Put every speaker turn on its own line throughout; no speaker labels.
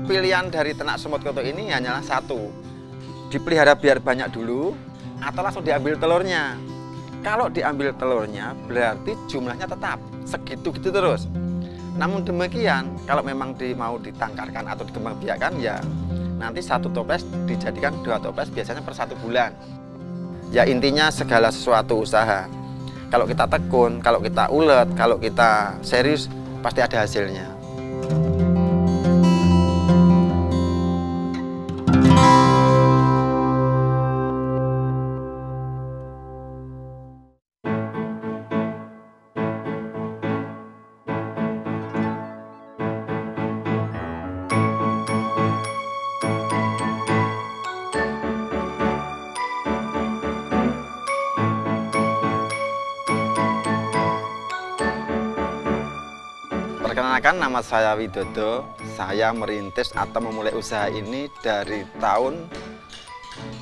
Pilihan dari ternak semut koto ini hanyalah satu, dipelihara biar banyak dulu atau langsung diambil telurnya. Kalau diambil telurnya berarti jumlahnya tetap segitu-gitu terus. Namun demikian, kalau memang mau ditangkarkan atau dikembangbiakan, ya nanti satu toples dijadikan 2 toples biasanya per 1 bulan. Ya intinya segala sesuatu usaha, kalau kita tekun, kalau kita ulet, kalau kita serius, pasti ada hasilnya. Perkenalkan, nama saya Widodo. Saya merintis atau memulai usaha ini dari tahun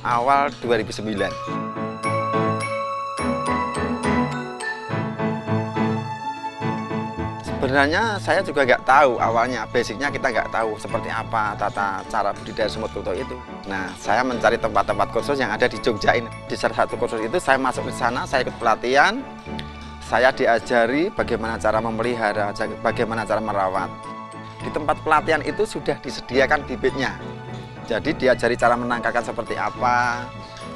awal 2009. Sebenarnya saya juga nggak tahu awalnya, basicnya kita nggak tahu seperti apa tata cara budidaya semut koto itu. Nah, saya mencari tempat-tempat kursus yang ada di Jogja ini. Di salah satu kursus itu saya masuk ke sana, saya ikut pelatihan. Saya diajari bagaimana cara memelihara, bagaimana cara merawat. Di tempat pelatihan itu sudah disediakan bibitnya. Jadi diajari cara menangkarkan seperti apa,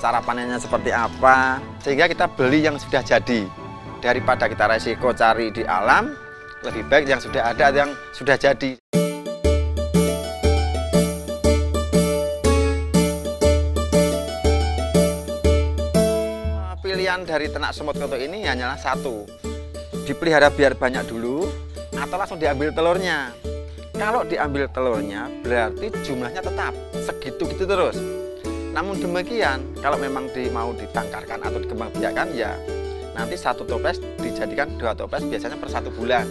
cara panennya seperti apa, sehingga kita beli yang sudah jadi. Daripada kita resiko cari di alam, lebih baik yang sudah ada, yang sudah jadi. Pilihan dari ternak semut koto ini hanyalah satu, dipelihara biar banyak dulu atau langsung diambil telurnya. Kalau diambil telurnya berarti jumlahnya tetap segitu-gitu terus. Namun demikian, kalau memang mau ditangkarkan atau dikembangbiakan, ya nanti satu toples dijadikan 2 toples biasanya per 1 bulan.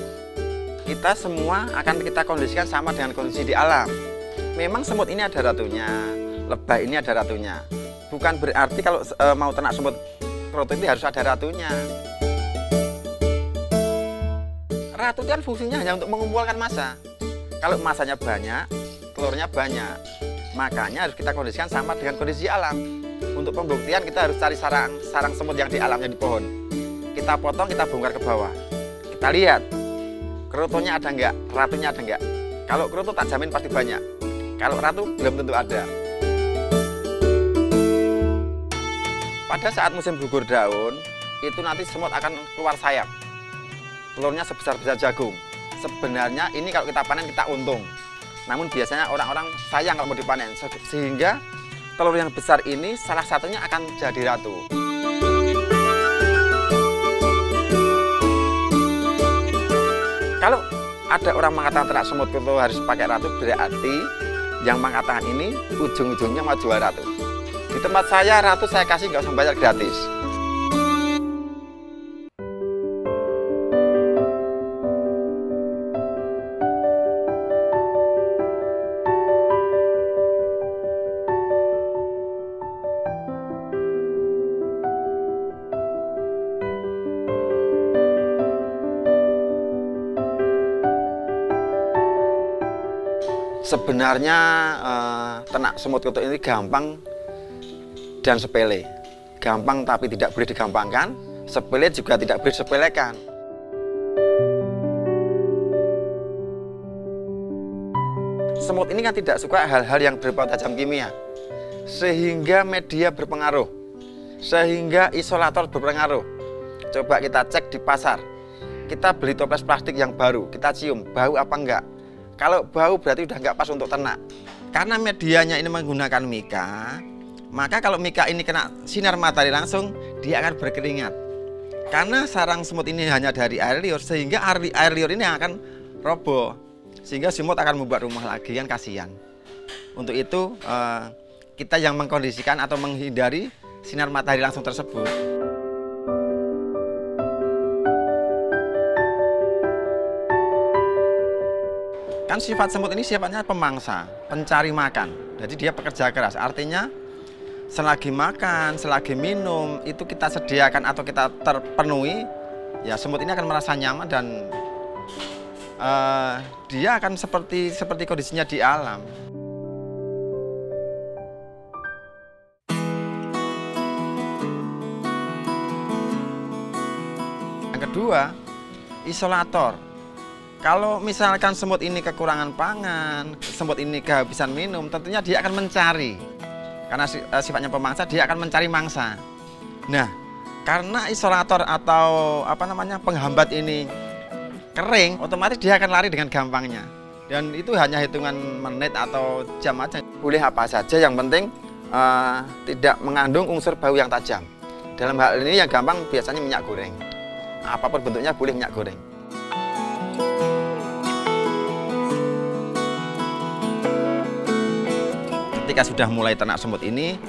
Kita semua akan kita kondisikan sama dengan kondisi di alam. Memang semut ini ada ratunya, lebah ini ada ratunya. Bukan berarti kalau mau ternak semut koto itu harus ada ratunya. Ratu itu kan fungsinya hanya untuk mengumpulkan massa. Kalau massanya banyak, telurnya banyak. Makanya harus kita kondisikan sama dengan kondisi alam. Untuk pembuktian kita harus cari sarang semut yang di alamnya di pohon. Kita potong, kita bongkar ke bawah. Kita lihat, kerutunya ada enggak, ratunya ada enggak. Kalau kerutu tak jamin pasti banyak. Kalau ratu belum tentu ada. Pada saat musim gugur daun, itu nanti semut akan keluar sayap. Telurnya sebesar-besar jagung. Sebenarnya ini kalau kita panen kita untung. Namun biasanya orang-orang sayang kalau mau dipanen. Sehingga telur yang besar ini salah satunya akan jadi ratu. Kalau ada orang mengatakan ternak semut koto harus pakai ratu, berarti yang mengatakan ini ujung-ujungnya mau jual ratu. Di tempat saya, ratu saya kasih nggak usah bayar gratis. Sebenarnya ternak semut koto ini gampang dan sepele. Gampang tapi tidak boleh digampangkan, sepele juga tidak boleh disepelekan. Semut ini kan tidak suka hal-hal yang berbau tajam kimia, sehingga media berpengaruh, sehingga isolator berpengaruh. Coba kita cek di pasar, kita beli toples plastik yang baru, kita cium, bau apa enggak? Kalau bau berarti udah nggak pas untuk ternak. Karena medianya ini menggunakan mika, maka kalau mika ini kena sinar matahari langsung, dia akan berkeringat. Karena sarang semut ini hanya dari air liur, sehingga air liur ini akan roboh. Sehingga semut akan membuat rumah lagi, kan kasihan. Untuk itu, kita yang mengkondisikan atau menghindari sinar matahari langsung tersebut. Kan sifat semut ini sifatnya pemangsa, pencari makan. Jadi dia pekerja keras, artinya selagi makan, selagi minum, itu kita sediakan atau kita terpenuhi, ya semut ini akan merasa nyaman dan dia akan seperti kondisinya di alam. kedua, isolator. Kalau misalkan semut ini kekurangan pangan, semut ini kehabisan minum, tentunya dia akan mencari. Karena sifatnya pemangsa, dia akan mencari mangsa. Nah, karena isolator atau penghambat ini kering, otomatis dia akan lari dengan gampangnya. Dan itu hanya hitungan menit atau jam aja. Boleh apa saja, yang penting tidak mengandung unsur bau yang tajam. Dalam hal ini yang gampang biasanya minyak goreng. Apapun bentuknya boleh minyak goreng. Ketika sudah mulai ternak semut ini,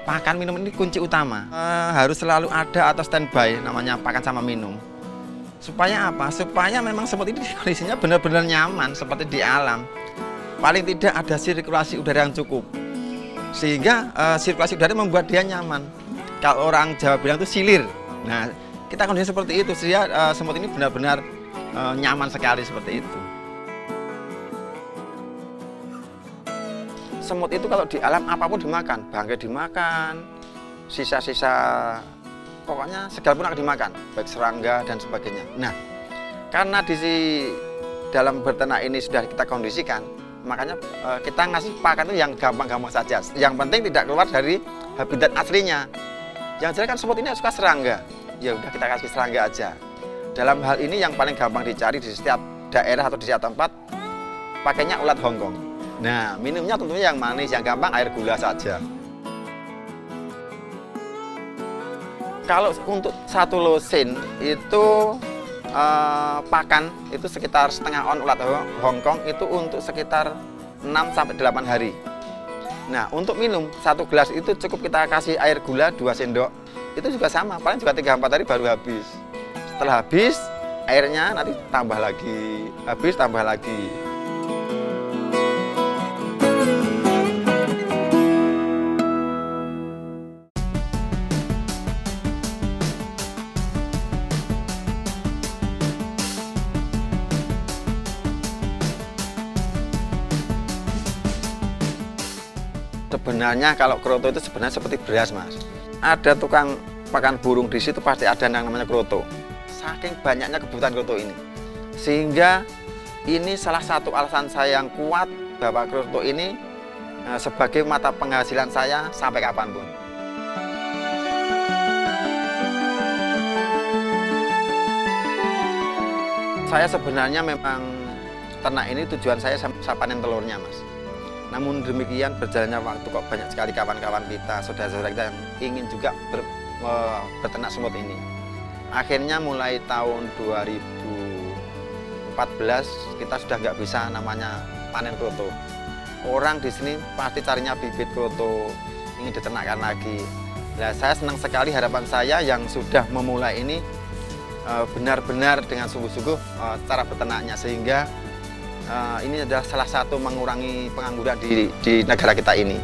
pakan minum ini kunci utama. Harus selalu ada atau standby, namanya pakan sama minum. Supaya apa? Supaya memang semut ini kondisinya benar-benar nyaman seperti di alam. Paling tidak ada sirkulasi udara yang cukup. Sehingga sirkulasi udara membuat dia nyaman. Kalau orang Jawa bilang itu silir. Nah, kita kondisi seperti itu, sehingga semut ini benar-benar nyaman sekali seperti itu. Semut itu kalau di alam apapun dimakan, bangkai dimakan, sisa-sisa, pokoknya segala pun akan dimakan, baik serangga dan sebagainya. Nah, karena di dalam berternak ini sudah kita kondisikan, makanya kita ngasih pakan itu yang gampang-gampang saja. Yang penting tidak keluar dari habitat aslinya. Yang jelas kan semut ini suka serangga, ya udah kita kasih serangga aja. Dalam hal ini yang paling gampang dicari di setiap daerah atau di setiap tempat, pakainya ulat Hongkong. Nah, minumnya tentunya yang manis, yang gampang air gula saja. Kalau untuk satu losin itu pakan itu sekitar setengah on ulat Hongkong itu untuk sekitar 6-8 hari. Nah, untuk minum satu gelas itu cukup kita kasih air gula 2 sendok. Itu juga sama, paling juga 3-4 hari baru habis. Setelah habis, airnya nanti tambah lagi, habis tambah lagi. Sebenarnya kalau kroto itu sebenarnya seperti beras, Mas. Ada tukang pakan burung di situ pasti ada yang namanya kroto. Saking banyaknya kebutuhan kroto ini. Sehingga ini salah satu alasan saya yang kuat bahwa kroto ini sebagai mata penghasilan saya sampai kapanpun. Saya sebenarnya memang ternak ini tujuan saya panen telurnya, Mas. Namun demikian berjalannya waktu kok banyak sekali kawan-kawan kita, saudara-saudara kita yang ingin juga berternak semut ini. Akhirnya mulai tahun 2014 kita sudah nggak bisa namanya panen kroto. Orang di sini pasti carinya bibit kroto, ingin diternakkan lagi. Nah, saya senang sekali, harapan saya yang sudah memulai ini benar-benar dengan sungguh-sungguh cara beternaknya, sehingga ini adalah salah satu mengurangi pengangguran di negara kita ini.